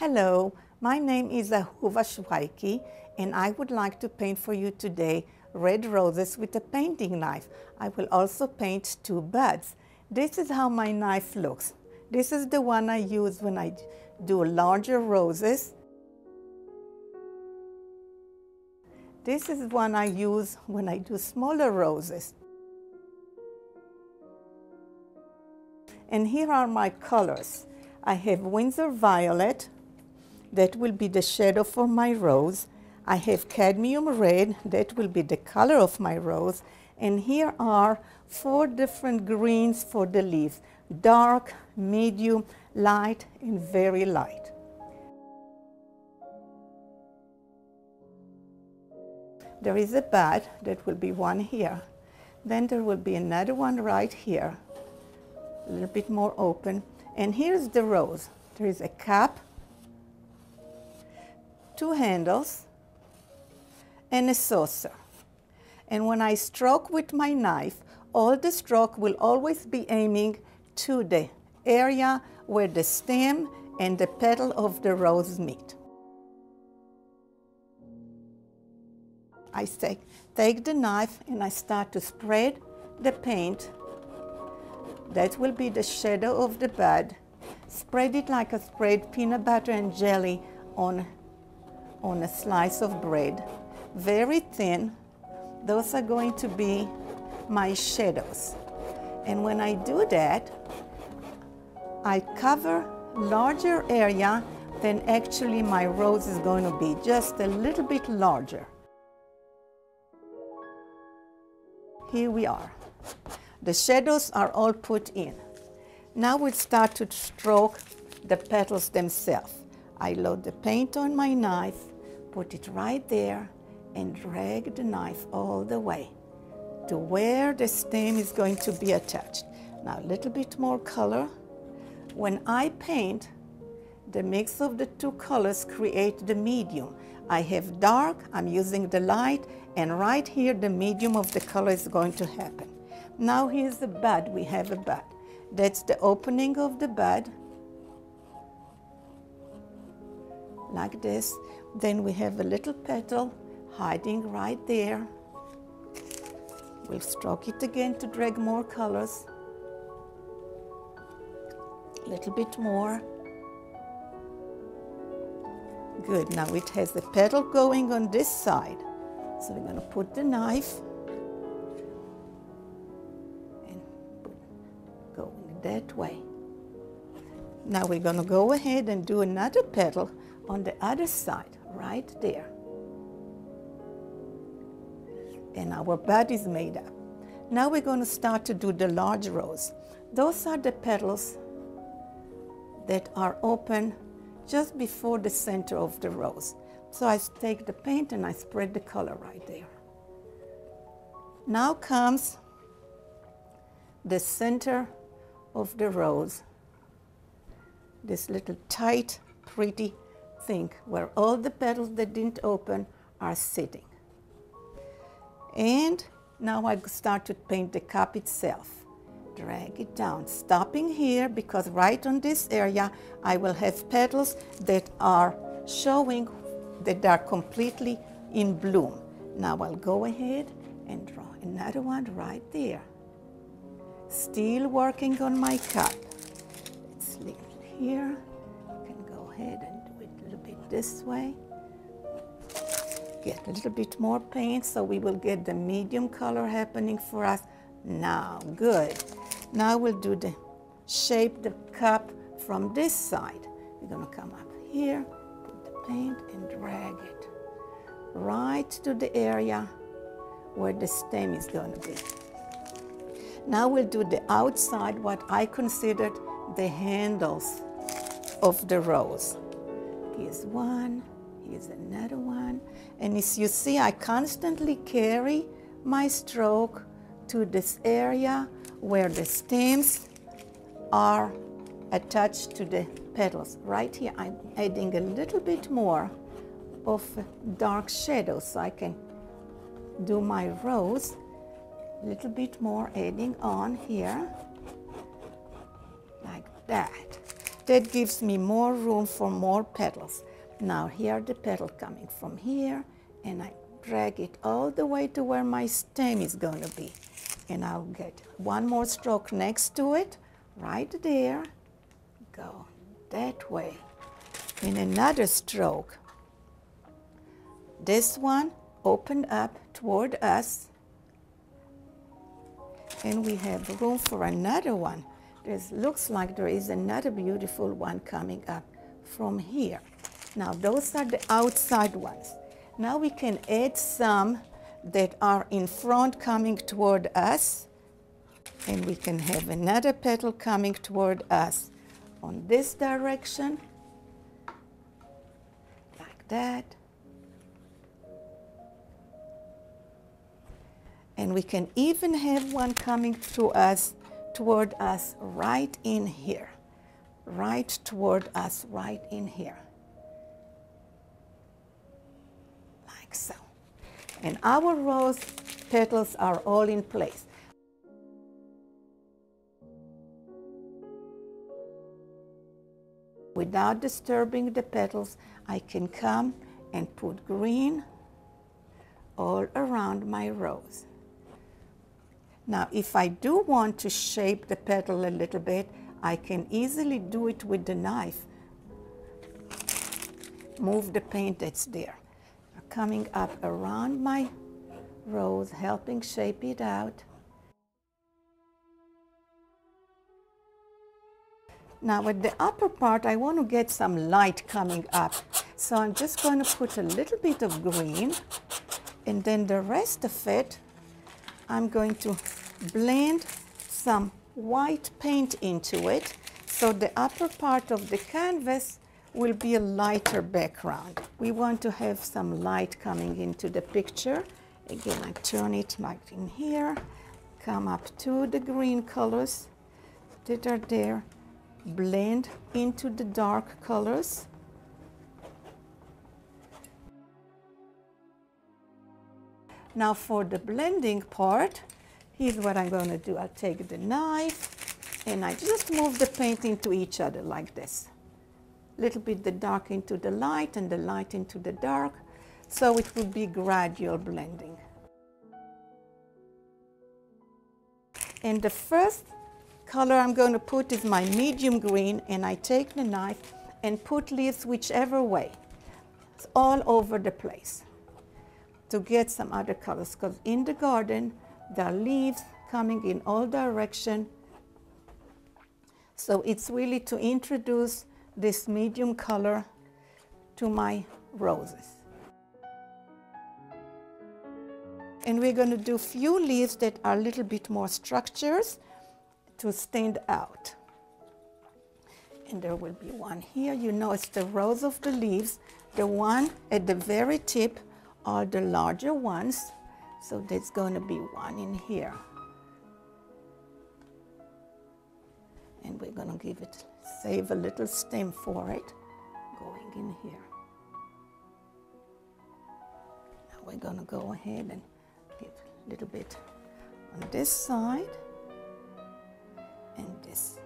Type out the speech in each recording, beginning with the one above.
Hello, my name is Ahuva Shwaiki, and I would like to paint for you today red roses with a painting knife. I will also paint two buds. This is how my knife looks. This is the one I use when I do larger roses. This is one I use when I do smaller roses. And here are my colors. I have Windsor Violet, that will be the shadow for my rose. I have Cadmium Red, that will be the color of my rose. And here are 4 different greens for the leaves: dark, medium, light, and very light. There is a bud, that will be one here. Then there will be another one right here, a little bit more open. And here's the rose. There is a cup, 2 handles, and a saucer. And when I stroke with my knife, all the stroke will always be aiming to the area where the stem and the petal of the rose meet. I take the knife and I start to spread the paint. That will be the shadow of the bud. Spread it like I spread peanut butter and jelly on a slice of bread. Very thin. Those are going to be my shadows. And when I do that, I cover larger area than actually my rose is going to be, just a little bit larger. Here we are. The shadows are all put in. Now we'll start to stroke the petals themselves. I load the paint on my knife, put it right there, and drag the knife all the way to where the stem is going to be attached. Now a little bit more color. When I paint, the mix of the 2 colors create the medium. I have dark, I'm using the light, and right here the medium of the color is going to happen. Now here's the bud. We have a bud. That's the opening of the bud, like this. Then we have a little petal hiding right there. We'll stroke it again to drag more colors. A little bit more. Good. Now it has the petal going on this side. So we're going to put the knife and go that way. Now we're going to go ahead and do another petal on the other side, right there. And our bud is made up. Now we're going to start to do the large rose. Those are the petals that are open just before the center of the rose. So I take the paint and I spread the color right there. Now comes the center of the rose, this little tight, pretty thing where all the petals that didn't open are sitting. And now I start to paint the cup itself. Drag it down, stopping here because right on this area I will have petals that are showing that are completely in bloom. Now I'll go ahead and draw another one right there. Still working on my cup. It's here. I can go ahead and do it a little bit this way. Get a little bit more paint so we will get the medium color happening for us. Now, good. Now we'll do the shape the cup from this side. We're going to come up here, put the paint and drag it right to the area where the stem is going to be. Now we'll do the outside, what I considered the handles of the rose. Here's one, here's another one. And as you see, I constantly carry my stroke to this area where the stems are attached to the petals. Right here, I'm adding a little bit more of dark shadow so I can do my rose. A little bit more adding on here, like that. That gives me more room for more petals. Now here the petal coming from here, and I drag it all the way to where my stem is going to be. And I'll get one more stroke next to it, right there. Go that way. And another stroke. This one open up toward us. And we have room for another one. Looks like there is another beautiful one coming up from here. Now those are the outside ones. Now we can add some that are in front coming toward us, and we can have another petal coming toward us on this direction, like that. And we can even have one coming toward us right in here, right toward us right in here, like so. And our rose petals are all in place. Without disturbing the petals, I can come and put green all around my rose. Now, if I do want to shape the petal a little bit, I can easily do it with the knife. Move the paint that's there. Coming up around my rose, helping shape it out. Now at the upper part, I want to get some light coming up. So I'm just going to put a little bit of green, and then the rest of it, I'm going to blend some white paint into it, so the upper part of the canvas will be a lighter background. We want to have some light coming into the picture. Again, I turn it like in here, come up to the green colors that are there, blend into the dark colors. Now for the blending part, here's what I'm going to do. I'll take the knife and I just move the paint into each other like this. Little bit the dark into the light and the light into the dark, so it will be gradual blending. And the first color I'm going to put is my medium green, and I take the knife and put leaves whichever way. It's all over the place to get some other colors, because in the garden there are leaves coming in all directions. So it's really to introduce this medium color to my roses. And we're going to do few leaves that are a little bit more structures to stand out. And there will be one here. You know, it's the rows of the leaves. The one at the very tip are the larger ones. So there's going to be one in here. And we're going to give it, save a little stem for it, going in here. Now we're going to go ahead and give a little bit on this side and this.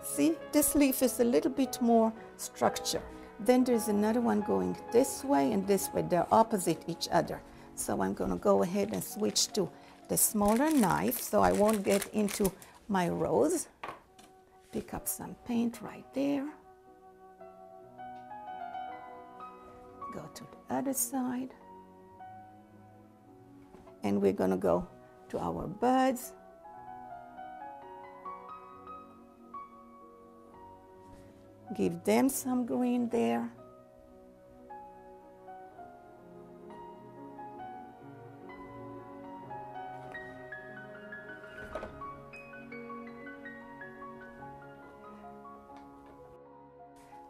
See, this leaf is a little bit more structure. Then there's another one going this way and this way. They're opposite each other. So I'm going to go ahead and switch to the smaller knife so I won't get into my rose. Pick up some paint right there. Go to the other side. And we're going to go to our buds. Give them some green there.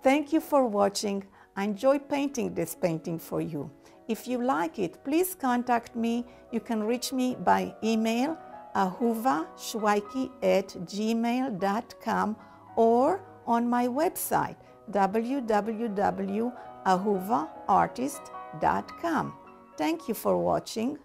Thank you for watching. I enjoy painting this painting for you. If you like it, please contact me. You can reach me by email, ahuvashwaiki@gmail.com, or on my website, www.ahuvaartist.com. Thank you for watching.